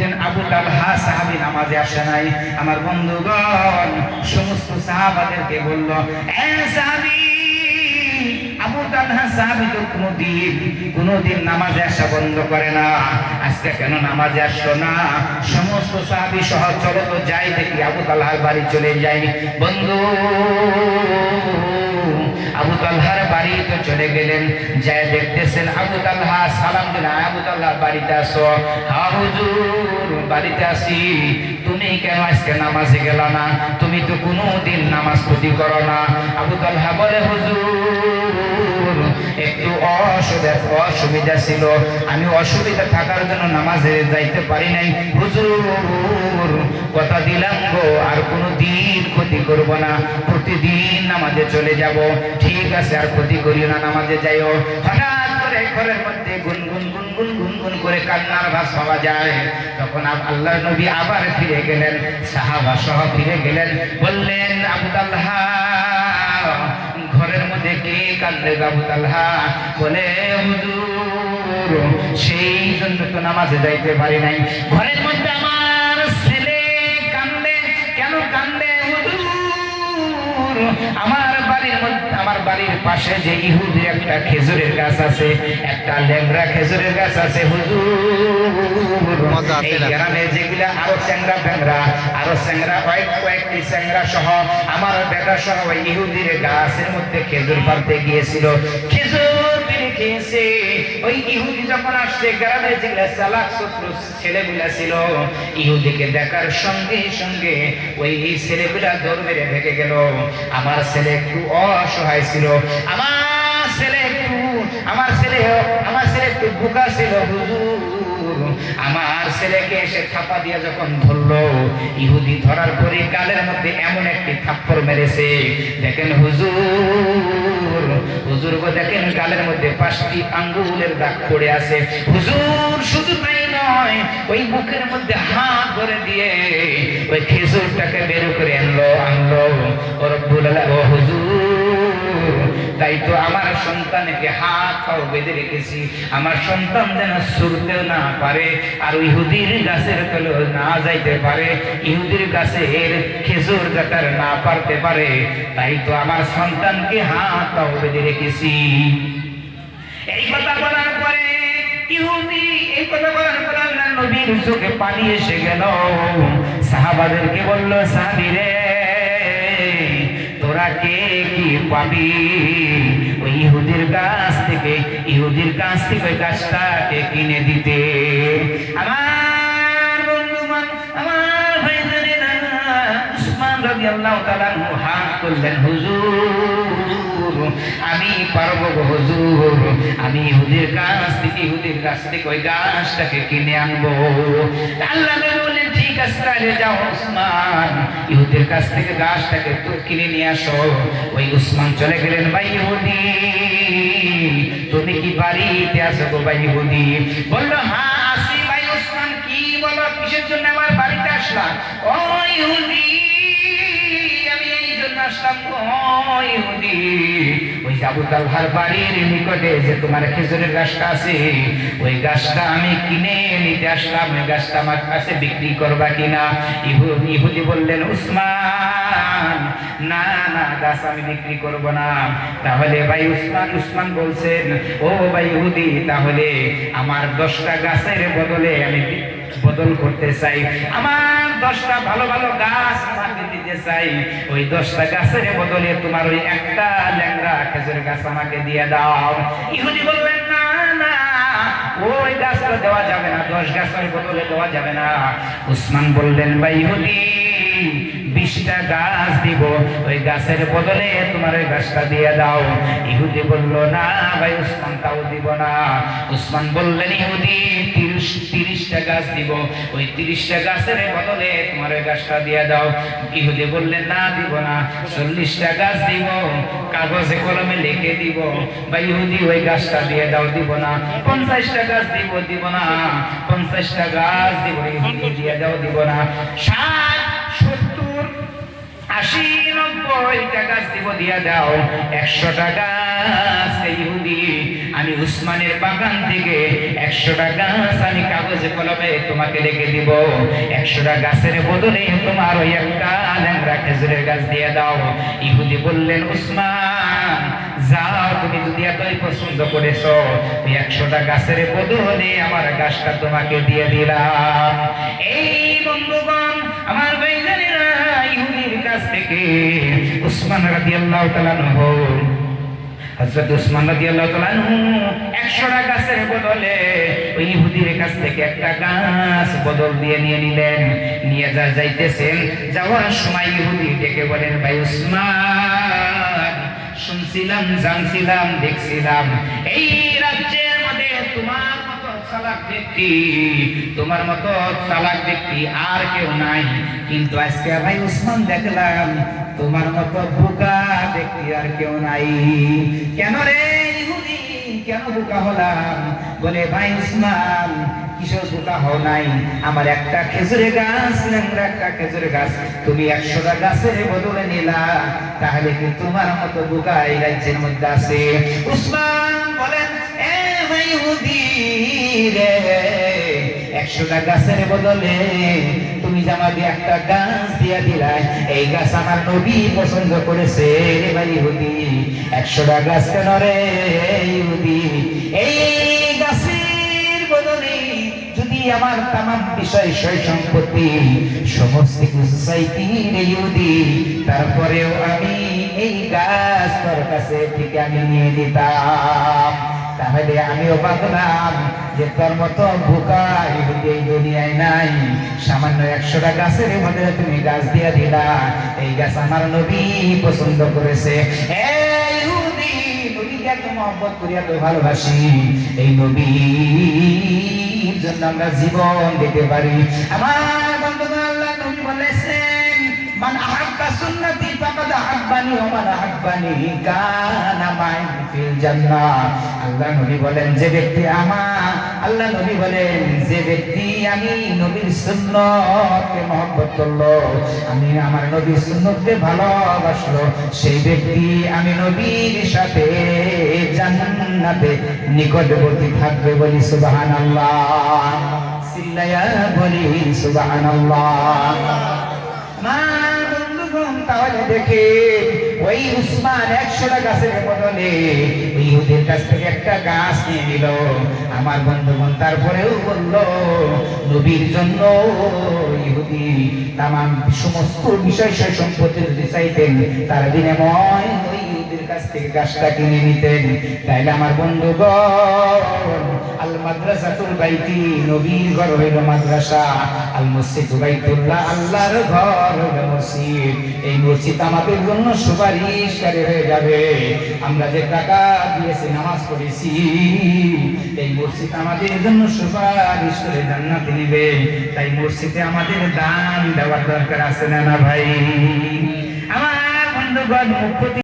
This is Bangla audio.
দেখলেন আবু তালহা সাহাবী নামাজে আসে নাই। আমার বন্ধুগণ সমস্ত সাহাবাদেরকে বলল, এ সাহাবী, আবু তালহা সাহাবী তো কোনদিন নামাজে আসা বন্ধ করে না, আজকে কেন নামাজে আসলো না? সমস্ত সাহাবী সহ চলো তো যাই, দেখি আবু তালহার বাড়ি চলে যাই। বন্ধু আবু তালহার বাড়ি তো চলে গেলেন, যায় দেখতেছেন আবু তালহা সালাম দিলেন, আবু তালহা বাড়িতে আসো। হ্যাঁ হুজুর বাড়িতে আসি। তুমি কেন আজকে নামাজে গেলা না? তুমি তো কোনোদিন নামাজ ক্ষতি করো না। আবু তালহা বলে, হুজুর একটু অসুবিধা ছিল, আমি অসুবিধা থাকার জন্য নামাজে যাইতে পারি নাই। হুজুর কথা দিলাম গো, আর কোনোদিন ক্ষতি করব না, প্রতিদিন নামাজে চলে যাব। ঠিক আছে, আর ক্ষতি করিও না, নামাজে যাইও। হঠাৎ করে ঘরের মধ্যে গুনগুন গুনগুন গুনগুন করে কান্নার ভাস পাওয়া যায়। তখন আল্লাহর নবী আবার ফিরে গেলেন, সাহাবা সহ ফিরে গেলেন, বললেন আবু তালহা ঘরের মধ্যে কে কান্দে? আবু তালহা বলে, হুজুর সেই জন্য তো নামাজে যাইতে পারি নাই। ঘরের মধ্যে আমার ছেলে কান্দে। কেন কান্দে হুজুর? আমার বাড়ির পাশে যে ইহুদির একটা খেজুরের গাছ আছে, একটা ল্যাংড়া খেজুরের গাছ আছে হুজুর। এই গ্রামে যেগুলা আরো চ্যাংরা ফ্যাংরা, আরো চ্যাংরা কয়েকটি চ্যাংরা সহ আমার বেটা সহ ওই ইহুদির গাছের মধ্যে খেজুর পাড়তে গিয়েছিল। খেজুর পেড়ে খেয়েছে। ওই ইহুদি যখন আসছে, গ্রামে যেগুলা চালাক শত্রু ছেলেগুলা ছিল, ইহুদিকে দেখার সঙ্গে সঙ্গে ওই ছেলেগুলা দৌড় মেরে ভেগে গেল। আমার ছেলে একটু অসহায় ছিল, আমার ছেলে একটু বোকা ছিল হুজুর। আমার ছেলেকে এসে থাপা দিয়া যখন ধরলো, ইহুদি ধরার পরে গালের মধ্যে এমন একটি থাপ্পড় মেরেছে, দেখেন হুজুর গো, দেখেন গালের মধ্যে 5টি আঙ্গুলের দাগ পড়ে আছে হুজুর। শুধু তাই নয়, ওই মুখের মধ্যে হাত ধরে দিয়ে ওই খেজুরটাকে বের করে আনলো ও রব্বুল আলামিন। ও হুজুর, তাই তো আমার সন্তানকে হাত পাও বেঁধে রেখেছি, আমার সন্তান যেন ছুটতেও না পারে, আর ইহুদির গাছের তলে না যাইতে পারে, ইহুদির গাছের খেজুর যাতার না পারতে পারে, তাই তো আমার সন্তানকে হাত পাও বেঁধে রেখেছি। এই কথা বলার পরে ইহুদি, এই কথা বলার পরে আল্লাহর নবীর চোখে পানি এসে গেল। সাহাবাদেরকে বলল, সাহাবীরে তোরা কে কি পাবি? ওই ইহুদির কাছ থেকে ওই গাছটাকে কিনে দিতে। আমার বন্ধুগণ, আমার ভাইজানেরা, উসমান রাদিয়াল্লাহু তাআলা হাত করলেন, হুজুর আমি পারবো গো হুজুর, আমি ইহুদির কাছ থেকে ওই গাছটাকে কিনে আনবো। আল্লাহ বললেন, ঠিক আছে তাহলে যাও উসমান, ইহুদির কাছ থেকে গাছটাকে তো কিনে নিয়ে আসো। ওই উসমান চলে গেলেন। ভাই ইহুদি, তুমি কি বাড়িতে আছো গো? ভাই ইহুদি বললো, হ্যাঁ আসি। ভাই উসমান, কি বলো, কিসের জন্য আমার বাড়িতে আসলাম? ও ইহুদি, আমি এই জন্য আসলাম গো ইহুদি, ওই আবু তালহার বাড়ির নিকটে যে তোমার খেজুরের গাছটা আছে, ওই গাছটা আমি কিনে নিতে আসলাম, ওই গাছটা আমার কাছে বিক্রি করবা কিনা? ইহুদি বললেন, উসমান না না, গাছ আমি বিক্রি করব না। তাহলে ভাই উসমান বলছেন, ও ভাই ইহুদি, তাহলে আমার 10টা গাছের বদলে আমি বদল করতে চাই, আমার 10টা ভালো ভালো গাছ আমাকে দিতে চাই, ওই 10টা গাছের বদলে তোমার ওই একটা ল্যাংড়া খেজুরের গাছ আমাকে দিয়ে দাও। ইহুদি বললেন, না না, ওই গাছটা দেওয়া যাবে না, 10 গাছের বদলে দেওয়া যাবে না। উসমান বললেন, ভাই ইহুদি 20টা গাছ দিব, ওই গাছের বদলে তোমার ওই গাছটা দিয়ে দাও। ইহুদি বলল, না ভাই উসমান, তাও দিব না। উসমান বললেন, ইহুদি 30টা গাছ দিব, ওই 30টা গাছের বদলে তোমার ওই গাছটা দিয়ে দাও। ইহুদি বললেন, না দিব না। 40টা গাছ দিব, কাগজে কলমে লিখে দিব, বা ইহুদি ওই গাছটা দিয়ে দাও, দিব না। 50টা গাছ দিব না। 50টা গাছ দিব, ইহুদি দিয়ে দাও, দিব না। 60, 70, 80, 90 এটা গাছ দিব দিয়া দাও। 100টা গাছ ইহুদি আমি উসমানের বাগান থেকে 100টা গাছ আমি কাগজে কলমে তোমাকে লিখে দিব। 100টা গাছের বদলে তোমার ওই একটা ল্যাংড়া খেজুরের গাছ দিয়ে দাও। ইহুদি বললেন, উসমান যাও, তুমি যদি এতই পছন্দ করেছো, ওই 100টা গাছের বদলে আমার গাছটা তোমাকে দিয়ে দিলাম। এই বন্ধুগণ, আমার ভাইজানেরা, ইহুদির কাছ থেকে উসমান রাদিয়াল্লাহু তাআলা আনহু, হযরত উসমান রাদিয়াল্লাহু তাআলা আনহু 100টা গাছের বদলে ওই ইহুদির কাছ থেকে একটা গাছ বদল দিয়ে নিয়ে নিলেন। নিয়ে যাইতেছেন, যাওয়ার সময় ইহুদি ডেকে বলেন, ভাই উসমান, শুনছিলাম, জানছিলাম, দেখছিলাম এই রাজ্যের মধ্যে তোমার মতো চালাক ব্যক্তি, তোমার মতো চালাক ব্যক্তি আর কেউ নাই, কিন্তু আজকে ভাই উসমান দেখলাম তোমার মতো বোকা ব্যক্তি আর কেউ নাই। কেন রে ইহুদি, কেন বোকা হলাম? বলে, ভাই উসমান, কিসের বোকা হও নাই? আমার একটা খেজুরের গাছ, একটা খেজুরের গাছ তুমি 100টা গাছের বদলে নিলা, তাহলে কি তোমার মতো বোকা এই রাজ্যের মধ্যে আছে? উসমান বলেন, এ ভাই ইহুদি রে, 100টা গাছের বদলে তুমি যে আমাকে একটা গাছ দিয়া দিলা, এই গাছ আমার নবী পছন্দ করেছে রে ভাই ইহুদি। 100টা গাছ কেন রে ইহুদি? এই গাছের বদলে যদি আমার তামাম বিষয় সয় সম্পত্তি সমস্ত কিছু চাইতি রে ইহুদি, তারপরেও আমি এই গাছ তোর কাছে থেকে আমি নিয়ে নিতাম। তাহলে আমিও ভাবলাম যে তোর মতো বোকা ইহুদি এই দুনিয়ায় নাই। সামান্য 100টা গাছের মধ্যে তুমি গাছ দিয়া দিলা, এই গাছ আমার নবী পছন্দ করেছে। এই ইহুদি, নবীকে এত মহব্বত করি, এত ভালোবাসি, এই নবীর জন্য আমরা জীবন দিতে পারি। আমার বন্ধুগণ, আল্লাহ নবী বলেছেন, মান আহাব্বা সুন্নতি ফাকাদ আহাব্বানি ওয়া মান আহাব্বানি কানা মাই ফিল জান্নাহ। আল্লাহ নবী বলেন, যে ব্যক্তি আল্লাহ নবী বলেন, যে ব্যক্তি আমি নবীর সুন্নতকে মহব্বত করলো, আমি আমার নবীর সুন্নতকে ভালোবাসলো, সেই ব্যক্তি আমি নবীর সাথে জান্নাতে নিকটবর্তী থাকবে। বলি সুবহানাল্লাহ, সিল্লায়া বলি সুবহানাল্লাহ। তাহলে দেখে ওই উসমান 100টা গাছের বদলে ইহুদের কাছ থেকে একটা গাছ নিয়ে নিল। আমার বন্ধুগণ, তারপরেও বলল, নবীর জন্য ইহুদি তামাম সমস্ত বিষয় সয় সম্পত্তি যদি চাইতেন, তার বিনিময় ওই ইহুদের কাছ থেকে গাছটা কিনে নিতেন। তাইলে আমার বন্ধুগণ, আল মাদ্রাসাতুল বাইতি, নবীর ঘর হইল মাদ্রাসা, আল মসজিদু বাইতুল্লাহ, আল্লাহর ঘর হইল মসজিদ। এই মসজিদ আমাদের জন্য সুপারিশকারী হয়ে যাবে। আমরা যে টাকা দিয়েছি, নামাজ পড়েছি, এই মসজিদ আমাদের জন্য সুপারিশ করে জান্নাতে নিবে। তাই মসজিদে আমাদের দান দেওয়ার দরকার আছে না ভাই? আমার বন্ধুগণ, মুখ্য